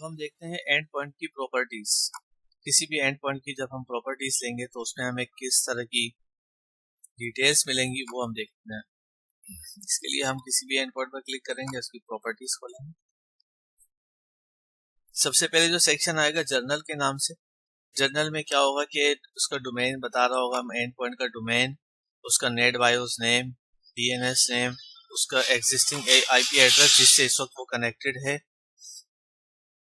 अब हम देखते हैं एंड पॉइंट की प्रॉपर्टीज। किसी भी एंड पॉइंट की जब हम प्रॉपर्टीज लेंगे तो उसमें हमें किस तरह की डिटेल्स मिलेंगी वो हम देखते हैं। इसके लिए हम किसी भी एंड पॉइंट पर क्लिक करेंगे, उसकी प्रॉपर्टीज खोलेंगे। सबसे पहले जो सेक्शन आएगा जर्नल के नाम से, जर्नल में क्या होगा कि उसका डोमेन बता रहा होगा, एंड पॉइंट का डोमेन, उसका net BIOS name, DNS name, उसका एग्जिस्टिंग आईपी एड्रेस जिससे इस वक्त वो कनेक्टेड है,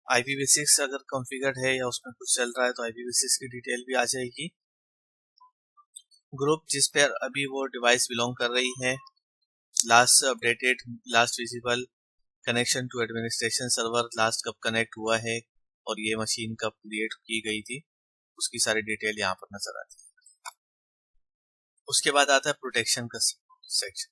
IPv6 अगर कॉन्फ़िगर्ड है या उसमें कुछ चल रहा है तो IPv6 की डिटेल भी आ जाएगी। ग्रुप जिस पर अभी वो डिवाइस बिलोंग कर रही है, last updated, last visible, connection to administration server, last कब कनेक्ट हुआ है और ये मशीन कब क्रिएट की गई थी, उसकी सारी डिटेल यहाँ पर नजर आती है। उसके बाद आता है प्रोटेक्शन का सेक्शन।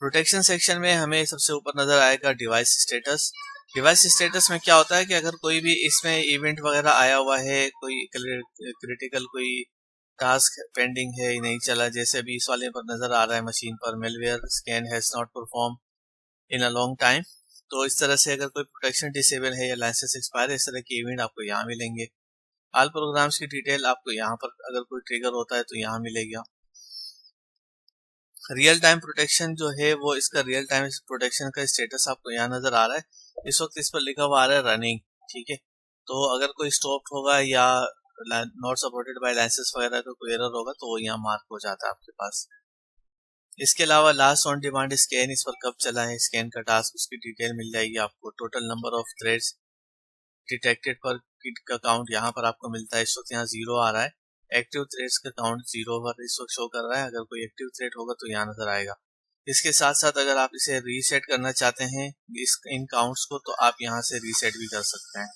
प्रोटेक्शन सेक्शन में हमें सबसे ऊपर नजर आएगा डिवाइस स्टेटस। डिवाइस स्टेटस में क्या होता है कि अगर कोई भी इसमें इवेंट वगैरह आया हुआ है, कोई क्रिटिकल कोई टास्क पेंडिंग है, नहीं चला, जैसे अभी इस वाले पर नजर आ रहा है मशीन पर, malware scan has not perform in a long time, तो इस तरह से अगर कोई प्रोटेक्शन डिसेबल है या लाइसेंस एक्सपायर है, इस तरह के इवेंट आपको यहाँ मिलेंगे। ऑल प्रोग्राम्स की डिटेल आपको यहाँ पर अगर कोई ट्रिगर होता है तो यहाँ मिलेगा। रियल टाइम प्रोटेक्शन जो है वो, इसका रियल टाइम प्रोटेक्शन का स्टेटस आपको यहाँ नजर आ रहा है। इस वक्त इस पर लिखा हुआ आ रहा है रनिंग, ठीक है। तो अगर कोई स्टॉप होगा या नॉट सपोर्टेड बाय लाइसेंस वगैरह का कोई एरर होगा तो वो यहाँ मार्क हो जाता है आपके पास। इसके अलावा लास्ट ऑन डिमांड स्कैन, इस पर कब चला है स्कैन का टास्क, उसकी डिटेल मिल जाएगी आपको। Total number of threads detected पर का काउंट यहाँ पर आपको मिलता है। इस वक्त यहाँ 0 आ रहा है। एक्टिव थ्रेड्स का काउंट 0 पर इस वक्त शो कर रहा है। अगर कोई एक्टिव थ्रेड होगा तो यहाँ नजर आएगा। इसके साथ साथ अगर आप इसे रीसेट करना चाहते हैं इन काउंट्स को, तो आप यहाँ से रीसेट भी कर सकते हैं।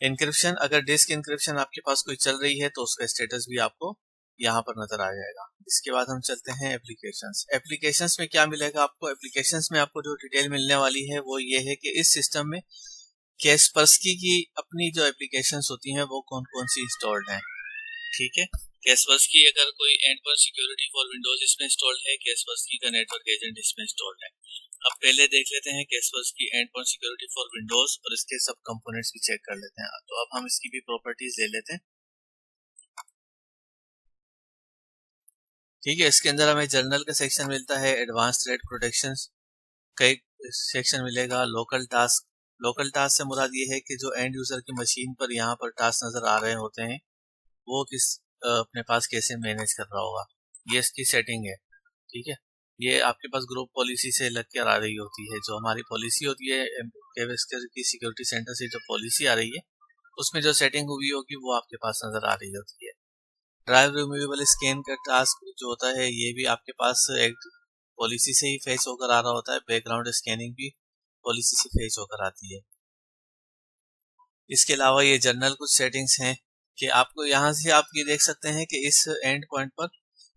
इंक्रिप्शन, अगर डिस्क इंक्रिप्शन आपके पास कोई चल रही है तो उसका स्टेटस भी आपको यहाँ पर नजर आ जाएगा। इसके बाद हम चलते हैं एप्लीकेशंस। एप्लीकेशंस में क्या मिलेगा आपको? एप्लीकेशंस में आपको जो डिटेल मिलने वाली है वो ये है कि इस सिस्टम में कैस्परस्की की अपनी जो एप्लीकेशंस होती हैं वो कौन कौन सी इंस्टॉल्ड हैं, ठीक है। कैस्परस्की अगर कोई and point security for Windows इसमें इंस्टॉल्ड है, कैस्परस्की का नेटवर्क एजेंट इसमें इंस्टॉल्ड है। अब पहले देख लेते हैं Kaspersky and point security for Windows और इसके सब कंपोनेंट्स भी चेक कर लेते हैं। तो अब हम इसकी भी प्रॉपर्टीज ले लेते हैं, ठीक है। इसके अंदर हमें जर्नल का सेक्शन मिलता है, एडवांस थ्रेट प्रोटेक्शन का एक सेक्शन मिलेगा, लोकल टास्क। लोकल टास्क से मुराद ये है कि जो एंड यूजर की मशीन पर यहाँ पर टास्क नजर आ रहे होते हैं वो किस अपने पास कैसे मैनेज कर रहा होगा, ये इसकी सेटिंग है, ठीक है। ये आपके पास ग्रुप पॉलिसी से लग कर आ रही होती है। जो हमारी पॉलिसी होती है केवेस्कर की सिक्योरिटी सेंटर से जो पॉलिसी आ रही है उसमें जो सेटिंग हुई होगी वो आपके पास नजर आ रही होती है। ड्राइव रिमूवेबल स्कैन का टास्क जो होता है ये भी आपके पास एक पॉलिसी से ही फेच होकर आ रहा होता है। बैकग्राउंड स्कैनिंग भी पॉलिसी से फेच होकर आती है। इसके अलावा ये जनरल कुछ सेटिंग्स हैं कि आपको यहाँ से आप ये देख सकते हैं कि इस एंड पॉइंट पर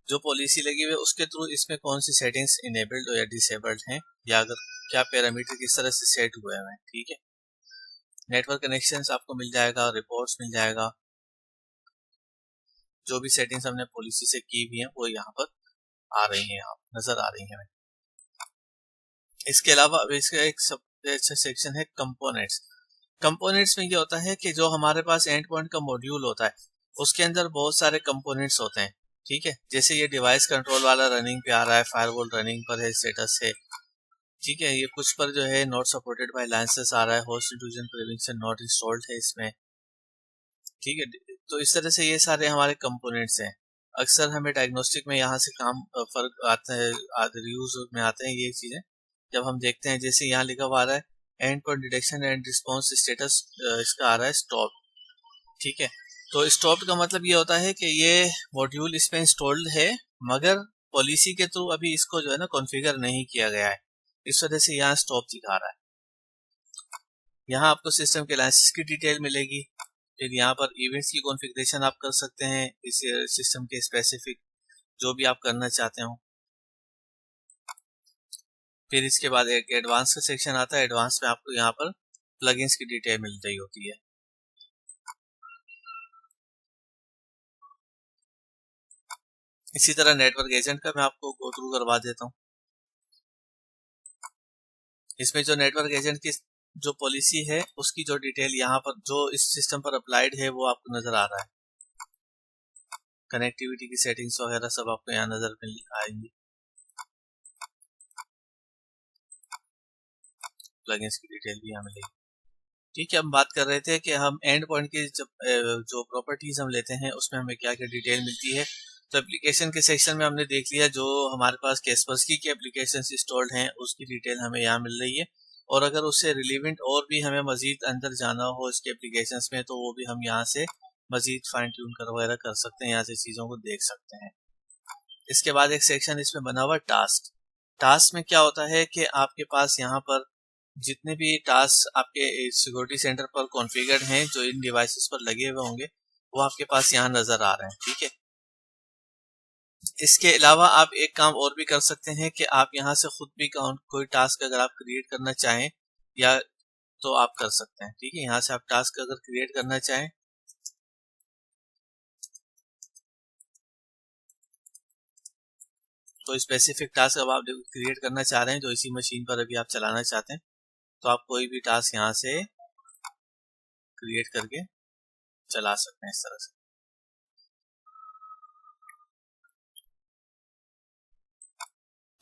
जो पॉलिसी लगी हुई है उसके थ्रू इसमें कौन सी सेटिंग्स इनेबल्ड या डिसेबल्ड हैं, या अगर क्या पैरामीटर किस तरह से सेट हुए हैं, ठीक है। नेटवर्क कनेक्शंस आपको मिल जाएगा, रिपोर्ट्स मिल जाएगा, जो भी सेटिंग्स हमने पॉलिसी से की हुई हैं वो यहाँ पर आ रही हैं, आप नजर आ रही हैं। इसके अलावा इसका एक सबसे अच्छा सेक्शन है कंपोनेंट्स। कंपोनेंट्स में ये होता है कि जो हमारे पास एंड पॉइंट का मॉड्यूल होता है उसके अंदर बहुत सारे कंपोनेंट्स होते हैं, ठीक है। जैसे ये डिवाइस कंट्रोल वाला रनिंग पे आ रहा है, फायरवॉल रनिंग पर है, स्टेटस है, ठीक है। ये कुछ पर जो है नॉट सपोर्टेड बाय लाइसेंस आ रहा है, host intrusion prevention not installed है इसमें, ठीक है। तो इस तरह से ये सारे हमारे कंपोनेंट्स हैं। अक्सर हमें डायग्नोस्टिक में यहाँ से काम फर्क आता है, यूज में आते हैं ये चीजें जब हम देखते हैं। जैसे यहाँ लिखा हुआ आ रहा है and point detection and response status, इसका आ रहा है स्टॉप, ठीक है। तो स्टॉप का मतलब ये होता है कि ये मॉड्यूल इसमें इंस्टॉल्ड है मगर पॉलिसी के थ्रू अभी इसको जो है ना कॉन्फ़िगर नहीं किया गया है, इस वजह से यहाँ स्टॉप दिखा रहा है। यहाँ आपको सिस्टम के लाइसेंस की डिटेल मिलेगी। फिर यहाँ पर इवेंट्स की कॉन्फ़िगरेशन आप कर सकते हैं, इस सिस्टम के स्पेसिफिक जो भी आप करना चाहते हो। फिर इसके बाद एक एडवांस का सेक्शन आता है। एडवांस में आपको यहाँ पर प्लगइन्स की डिटेल मिल रही होती है। इसी तरह नेटवर्क एजेंट का मैं आपको गो थ्रू करवा देता हूँ। इसमें जो नेटवर्क एजेंट की जो पॉलिसी है उसकी जो डिटेल यहाँ पर जो इस सिस्टम पर अप्लाइड है वो आपको नजर आ रहा है। कनेक्टिविटी की सेटिंग्स वगैरह सब आपको यहाँ नजर मिल आएंगी। प्लगइन्स की डिटेल भी यहाँ मिलेगी। ठीक है, हम बात कर रहे थे कि हम एंड पॉइंट की जब जो प्रॉपर्टीज हम लेते हैं उसमें हमें क्या क्या डिटेल मिलती है। तो एप्लीकेशन के सेक्शन में हमने देख लिया जो हमारे पास कैस्पर्स्की के एप्लीकेशन इंस्टॉल्ड हैं उसकी डिटेल हमें यहाँ मिल रही है। और अगर उससे रिलेवेंट और भी हमें मजीद अंदर जाना हो इसके एप्लीकेशंस में तो वो भी हम यहाँ से मजीद फाइन ट्यून कर वगैरह कर सकते हैं, यहाँ से चीज़ों को देख सकते हैं। इसके बाद एक सेक्शन इसमें बना हुआ टास्क। टास्क में क्या होता है कि आपके पास यहाँ पर जितने भी टास्क आपके सिक्योरिटी सेंटर पर कॉन्फ़िगर्ड हैं जो इन डिवाइसेस पर लगे हुए होंगे वो आपके पास यहाँ नजर आ रहे हैं। ठीक है, इसके अलावा आप एक काम और भी कर सकते हैं कि आप यहाँ से खुद भी कोई टास्क अगर आप क्रिएट करना चाहें या तो आप कर सकते हैं। ठीक है, यहाँ से आप टास्क अगर क्रिएट करना चाहें तो स्पेसिफिक टास्क अब आप क्रिएट करना चाह रहे हैं जो इसी मशीन पर अभी आप चलाना चाहते हैं तो आप कोई भी टास्क यहाँ से क्रिएट करके चला सकते हैं इस तरह से।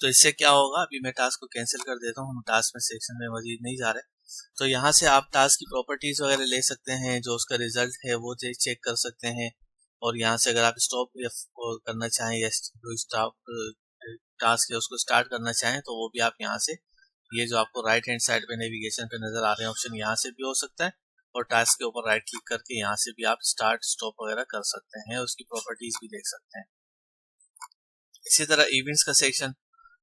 तो इससे क्या होगा, अभी मैं टास्क को कैंसिल कर देता हूँ, हम टास्क में सेक्शन में मजीद नहीं जा रहे। तो यहाँ से आप टास्क की प्रॉपर्टीज वगैरह ले सकते हैं, जो उसका रिजल्ट है वो चेक कर सकते हैं। और यहाँ से अगर आप स्टॉप करना चाहें या स्टॉप टास्क है उसको स्टार्ट करना चाहें तो वो भी आप यहाँ से, ये जो आपको राइट हैंड साइड पे नेविगेशन पे नजर आ रहे हैं ऑप्शन, यहाँ से भी हो सकता है। और टास्क के ऊपर राइट क्लिक करके यहाँ से भी आप स्टार्ट स्टॉप वगैरह कर सकते हैं, उसकी प्रॉपर्टीज भी देख सकते हैं। इसी तरह इवेंट्स का सेक्शन,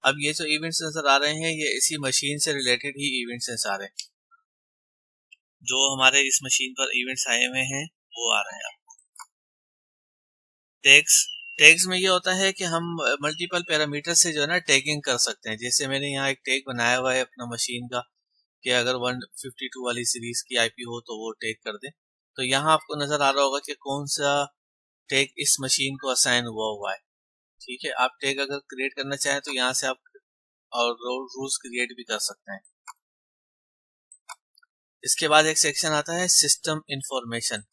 अब ये जो इवेंट्स नजर आ रहे हैं ये इसी मशीन से रिलेटेड ही इवेंट्स हैं सारे, जो हमारे इस मशीन पर इवेंट्स आए हुए हैं वो आ रहे हैं। टैग्स में ये होता है कि हम मल्टीपल पैरामीटर से जो है ना टैगिंग कर सकते हैं। जैसे मैंने यहाँ एक टैग बनाया हुआ है अपना मशीन का कि अगर 152 वाली सीरीज की आईपी हो तो वो टैग कर दे। तो यहाँ आपको नजर आ रहा होगा कि कौन सा टैग इस मशीन को असाइन हुआ है। ठीक है, आप टैग अगर क्रिएट करना चाहें तो यहाँ से आप और रूल्स क्रिएट भी कर सकते हैं। इसके बाद एक सेक्शन आता है सिस्टम इंफॉर्मेशन।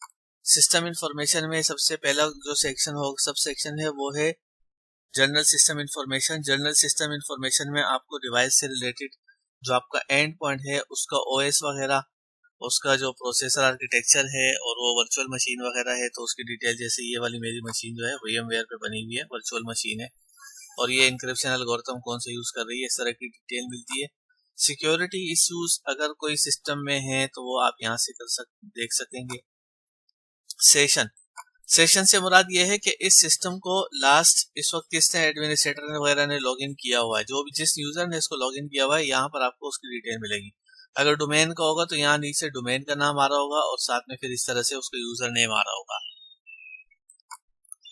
सिस्टम इंफॉर्मेशन में सबसे पहला जो सेक्शन हो सब सेक्शन है वो है general system information. General system information में आपको डिवाइस से रिलेटेड जो आपका एंड पॉइंट है उसका ओएस वगैरह, उसका जो प्रोसेसर आर्किटेक्चर है और वो वर्चुअल मशीन वगैरह है तो उसकी डिटेल, जैसे ये वाली मेरी मशीन जो है VMware पे बनी हुई है, वर्चुअल मशीन है और ये इंक्रिप्शन एल्गोरिथम कौन सा यूज कर रही है, इस तरह की डिटेल मिलती है। सिक्योरिटी इश्यूज अगर कोई सिस्टम में है तो वो आप यहाँ से देख सकेंगे। सेशन से मुराद ये है कि इस सिस्टम को लास्ट इस वक्त किसने एडमिनिस्ट्रेटर वगैरह ने लॉगिन किया हुआ है, जो भी जिस यूजर ने इसको लॉगिन किया हुआ है यहाँ पर आपको उसकी डिटेल मिलेगी। अगर डोमेन का होगा तो यहाँ नीचे डोमेन का नाम आ रहा होगा और साथ में फिर इस तरह से उसका यूजर नेम आ रहा होगा।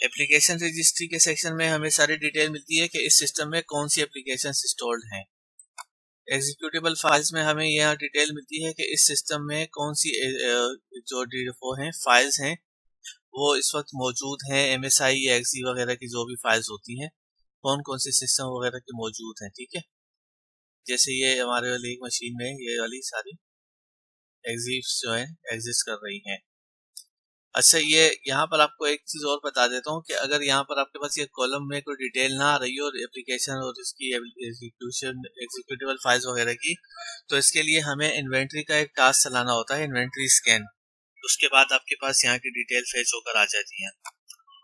एप्लीकेशन रजिस्ट्री के सेक्शन में हमें सारी डिटेल मिलती है कि इस सिस्टम में कौन सी एप्लीकेशन इंस्टॉल्ड हैं। एग्जीक्यूटेबल फाइल्स में हमें यह डिटेल मिलती है कि इस सिस्टम में कौन सी जो वो हैं फाइल्स हैं वो इस वक्त मौजूद हैं। MSI या XE वगैरह की जो भी फाइल्स होती हैं कौन कौन से सिस्टम वगैरह के मौजूद हैं। ठीक है, जैसे ये हमारे वाली एक मशीन में ये वाली सारी एग्जिट्स जो है एग्जिस्ट कर रही हैं। अच्छा, ये यहाँ पर आपको एक चीज और बता देता हूँ कि अगर यहाँ पर आपके पास ये कॉलम में कोई डिटेल ना आ रही हो और एप्लीकेशन और इसकी एग्जीक्यूटेबल फाइल्स वगैरह की, तो इसके लिए हमें इन्वेंट्री का एक टास्क चलाना होता है, इन्वेंट्री स्कैन। उसके बाद आपके पास यहाँ की डिटेल फेच होकर आ जाती है।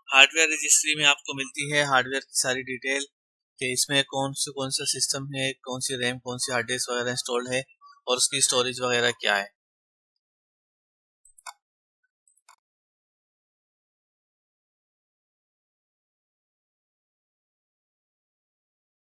हार्डवेयर रजिस्ट्री में आपको मिलती है हार्डवेयर की सारी डिटेल कि इसमें कौन सा सिस्टम है, कौन सी रैम, कौन सी हार्ड डिस्क वगैरह इंस्टॉल्ड है और उसकी स्टोरेज वगैरह क्या है।